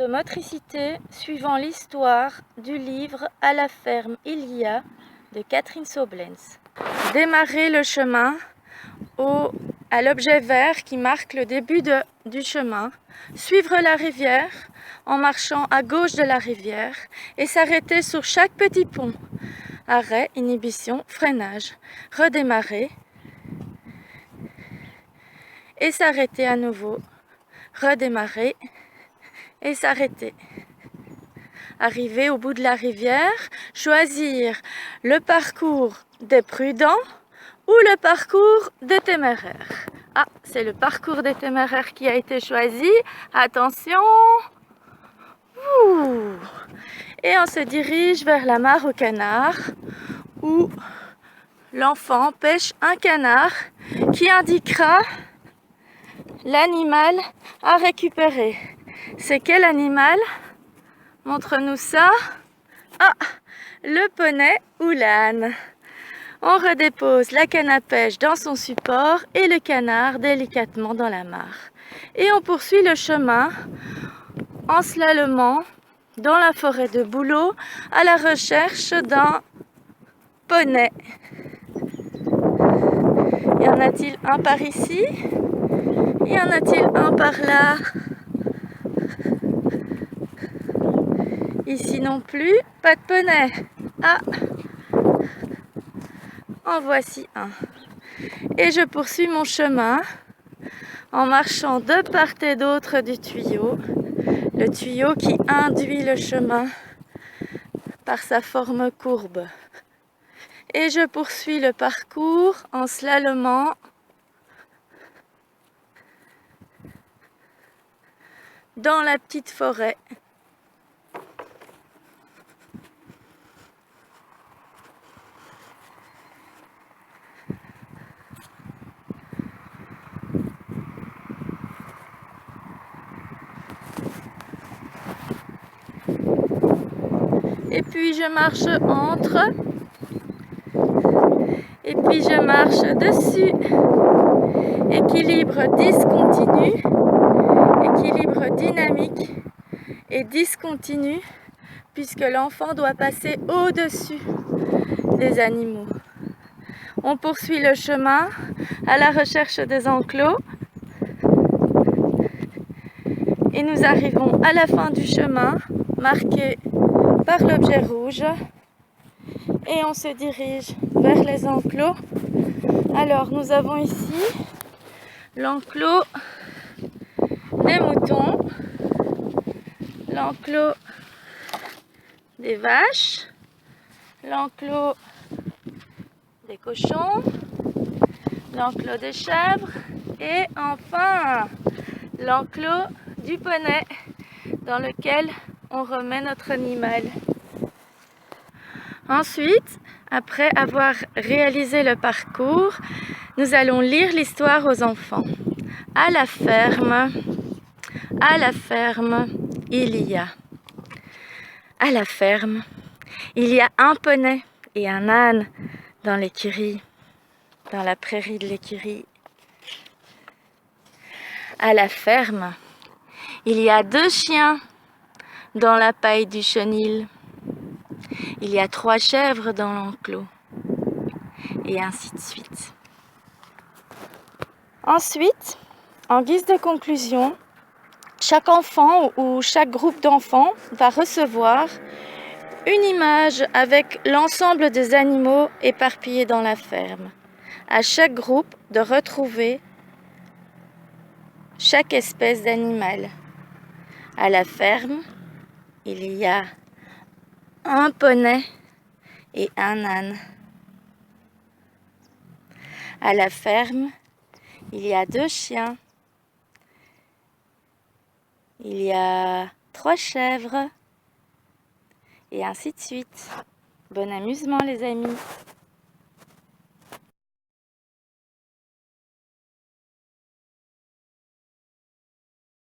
de motricité suivant l'histoire du livre À la ferme il y a de Catherine Soblenz. Démarrer le chemin à l'objet vert qui marque le début du chemin, suivre la rivière en marchant à gauche de la rivière et s'arrêter sur chaque petit pont. Arrêt, inhibition, freinage, redémarrer et s'arrêter à nouveau, redémarrer et s'arrêter. Arriver au bout de la rivière, choisir le parcours des prudents ou le parcours des téméraires. Ah, c'est le parcours des téméraires qui a été choisi. Attention! Ouh. Et on se dirige vers la mare aux canards où l'enfant pêche un canard qui indiquera l'animal à récupérer. C'est quel animal? Montre-nous ça. Ah, le poney ou l'âne. On redépose la canne à pêche dans son support et le canard délicatement dans la mare. Et on poursuit le chemin en slalomant dans la forêt de bouleaux à la recherche d'un poney. Y en a-t-il un par ici? Y en a-t-il un par là? Ici non plus, pas de poney. Ah, en voici un. Et je poursuis mon chemin en marchant de part et d'autre du tuyau. Le tuyau qui induit le chemin par sa forme courbe. Et je poursuis le parcours en slalomant dans la petite forêt. Et puis je marche entre, et puis je marche dessus. Équilibre discontinu, équilibre dynamique et discontinu, puisque l'enfant doit passer au-dessus des animaux. On poursuit le chemin à la recherche des enclos et nous arrivons à la fin du chemin marqué par l'objet rouge et on se dirige vers les enclos. Alors nous avons ici l'enclos des moutons, l'enclos des vaches, l'enclos des cochons, l'enclos des chèvres et enfin l'enclos du poney dans lequel on remet notre animal. Ensuite, après avoir réalisé le parcours, nous allons lire l'histoire aux enfants. À la ferme, il y a. À la ferme, il y a un poney et un âne dans l'écurie, dans la prairie de l'écurie. À la ferme, il y a 2 chiens dans la paille du chenil. Il y a 3 chèvres dans l'enclos. Et ainsi de suite. Ensuite, en guise de conclusion, chaque enfant ou chaque groupe d'enfants va recevoir une image avec l'ensemble des animaux éparpillés dans la ferme. À chaque groupe de retrouver chaque espèce d'animal. À la ferme, il y a un poney et un âne. À la ferme, il y a 2 chiens. Il y a 3 chèvres. Et ainsi de suite. Bon amusement les amis.